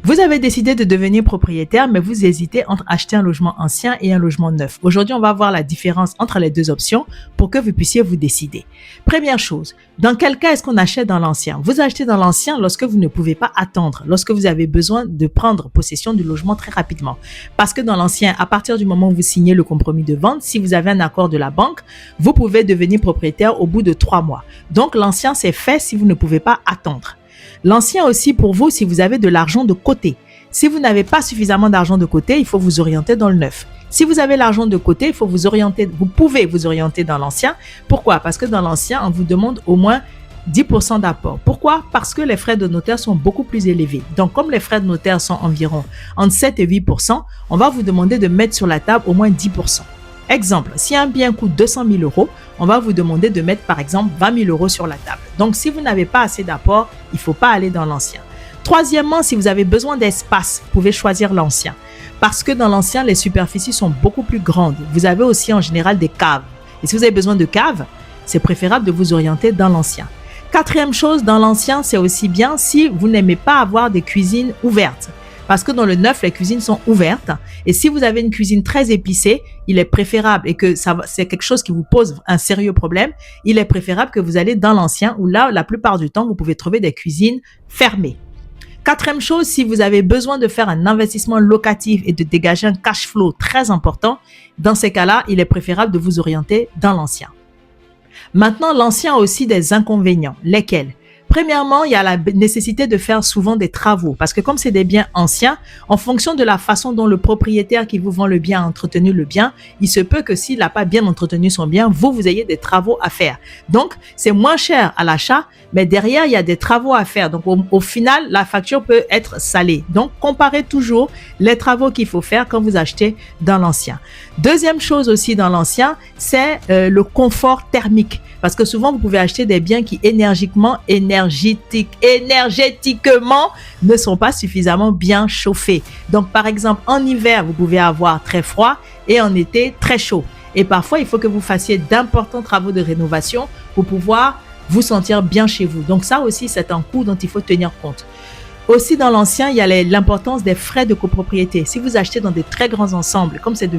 Vous avez décidé de devenir propriétaire, mais vous hésitez entre acheter un logement ancien et un logement neuf. Aujourd'hui, on va voir la différence entre les deux options pour que vous puissiez vous décider. Première chose, dans quel cas est-ce qu'on achète dans l'ancien? Vous achetez dans l'ancien lorsque vous ne pouvez pas attendre, lorsque vous avez besoin de prendre possession du logement très rapidement. Parce que dans l'ancien, à partir du moment où vous signez le compromis de vente, si vous avez un accord de la banque, vous pouvez devenir propriétaire au bout de 3 mois. Donc, l'ancien, c'est fait si vous ne pouvez pas attendre. L'ancien aussi pour vous si vous avez de l'argent de côté. Si vous n'avez pas suffisamment d'argent de côté, il faut vous orienter dans le neuf. Si vous avez l'argent de côté, il faut vous orienter, vous pouvez vous orienter dans l'ancien. Pourquoi? Parce que dans l'ancien, on vous demande au moins 10% d'apport. Pourquoi? Parce que les frais de notaire sont beaucoup plus élevés. Donc, comme les frais de notaire sont environ entre 7 et 8%, on va vous demander de mettre sur la table au moins 10%. Exemple, si un bien coûte 200 000 euros, on va vous demander de mettre par exemple 20 000 euros sur la table. Donc, si vous n'avez pas assez d'apport, il ne faut pas aller dans l'ancien. Troisièmement, si vous avez besoin d'espace, vous pouvez choisir l'ancien. Parce que dans l'ancien, les superficies sont beaucoup plus grandes. Vous avez aussi en général des caves. Et si vous avez besoin de caves, c'est préférable de vous orienter dans l'ancien. Quatrième chose, dans l'ancien, c'est aussi bien si vous n'aimez pas avoir des cuisines ouvertes. Parce que dans le neuf, les cuisines sont ouvertes. Et si vous avez une cuisine très épicée, il est préférable, et que c'est quelque chose qui vous pose un sérieux problème, il est préférable que vous allez dans l'ancien où là, la plupart du temps, vous pouvez trouver des cuisines fermées. Quatrième chose, si vous avez besoin de faire un investissement locatif et de dégager un cash flow très important, dans ces cas-là, il est préférable de vous orienter dans l'ancien. Maintenant, l'ancien a aussi des inconvénients. Lesquels? Premièrement, il y a la nécessité de faire souvent des travaux parce que comme c'est des biens anciens, en fonction de la façon dont le propriétaire qui vous vend le bien a entretenu le bien, il se peut que s'il n'a pas bien entretenu son bien, vous ayez des travaux à faire. Donc, c'est moins cher à l'achat, mais derrière, il y a des travaux à faire. Donc, au final, la facture peut être salée. Donc, comparez toujours les travaux qu'il faut faire quand vous achetez dans l'ancien. Deuxième chose aussi dans l'ancien, c'est le confort thermique. Parce que souvent, vous pouvez acheter des biens qui énergétiquement ne sont pas suffisamment bien chauffés. Donc, par exemple, en hiver, vous pouvez avoir très froid et en été, très chaud. Et parfois, il faut que vous fassiez d'importants travaux de rénovation pour pouvoir vous sentir bien chez vous. Donc, ça aussi, c'est un coût dont il faut tenir compte. Aussi, dans l'ancien, il y a l'importance des frais de copropriété. Si vous achetez dans des très grands ensembles, comme c'est de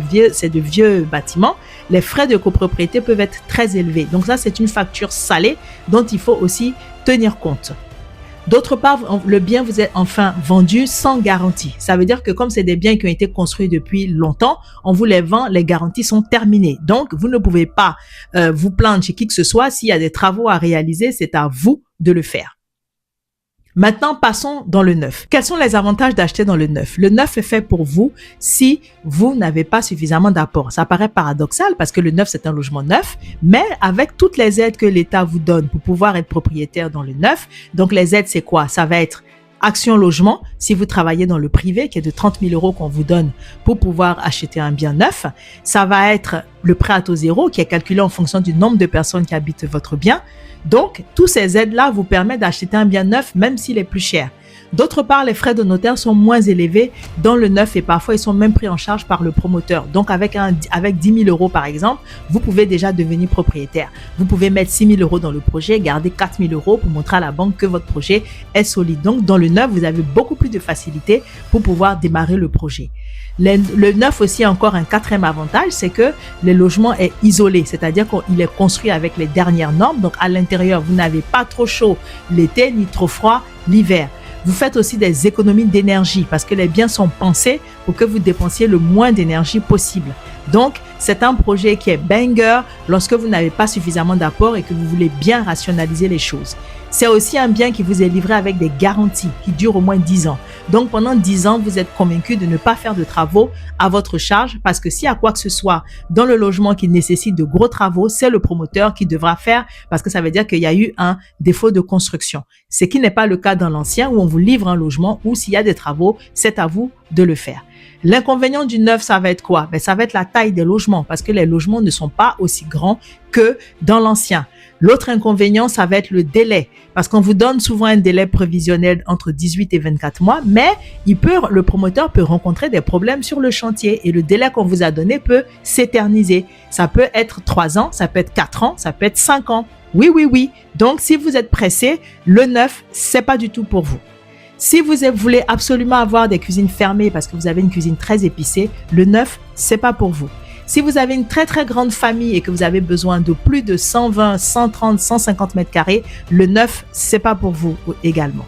vieux bâtiments, les frais de copropriété peuvent être très élevés. Donc ça, c'est une facture salée dont il faut aussi tenir compte. D'autre part, le bien vous est enfin vendu sans garantie. Ça veut dire que comme c'est des biens qui ont été construits depuis longtemps, on vous les vend, les garanties sont terminées. Donc, vous ne pouvez pas vous plaindre chez qui que ce soit. S'il y a des travaux à réaliser, c'est à vous de le faire. Maintenant, passons dans le neuf. Quels sont les avantages d'acheter dans le neuf? Le neuf est fait pour vous si vous n'avez pas suffisamment d'apport. Ça paraît paradoxal parce que le neuf, c'est un logement neuf, mais avec toutes les aides que l'État vous donne pour pouvoir être propriétaire dans le neuf, donc les aides, c'est quoi? Ça va être Action Logement, si vous travaillez dans le privé, qui est de 30 000 euros qu'on vous donne pour pouvoir acheter un bien neuf. Ça va être le prêt à taux zéro, qui est calculé en fonction du nombre de personnes qui habitent votre bien. Donc, tous ces aides-là vous permettent d'acheter un bien neuf, même s'il est plus cher. D'autre part, les frais de notaire sont moins élevés dans le neuf et parfois ils sont même pris en charge par le promoteur. Donc avec 10 000 euros par exemple, vous pouvez déjà devenir propriétaire. Vous pouvez mettre 6 000 euros dans le projet, garder 4 000 euros pour montrer à la banque que votre projet est solide. Donc dans le neuf, vous avez beaucoup plus de facilité pour pouvoir démarrer le projet. Le neuf aussi a encore un quatrième avantage, c'est que le logement est isolé, c'est-à-dire qu'il est construit avec les dernières normes. Donc à l'intérieur, vous n'avez pas trop chaud l'été ni trop froid l'hiver. Vous faites aussi des économies d'énergie parce que les biens sont pensés pour que vous dépensiez le moins d'énergie possible. Donc, c'est un projet qui est banger lorsque vous n'avez pas suffisamment d'apport et que vous voulez bien rationaliser les choses. C'est aussi un bien qui vous est livré avec des garanties qui durent au moins 10 ans. Donc, pendant 10 ans, vous êtes convaincu de ne pas faire de travaux à votre charge parce que s'il y a quoi que ce soit dans le logement qui nécessite de gros travaux, c'est le promoteur qui devra faire parce que ça veut dire qu'il y a eu un défaut de construction. Ce qui n'est pas le cas dans l'ancien où on vous livre un logement où s'il y a des travaux, c'est à vous de le faire. L'inconvénient du neuf, ça va être quoi? Ça va être la taille des logements parce que les logements ne sont pas aussi grands que dans l'ancien. L'autre inconvénient, ça va être le délai parce qu'on vous donne souvent un délai prévisionnel entre 18 et 24 mois, mais le promoteur peut rencontrer des problèmes sur le chantier et le délai qu'on vous a donné peut s'éterniser. Ça peut être 3 ans, ça peut être 4 ans, ça peut être 5 ans. Oui. Donc, si vous êtes pressé, le neuf, c'est pas du tout pour vous. Si vous voulez absolument avoir des cuisines fermées parce que vous avez une cuisine très épicée, le 9, c'est pas pour vous. Si vous avez une très très grande famille et que vous avez besoin de plus de 120, 130, 150 mètres carrés, le 9, c'est pas pour vous également.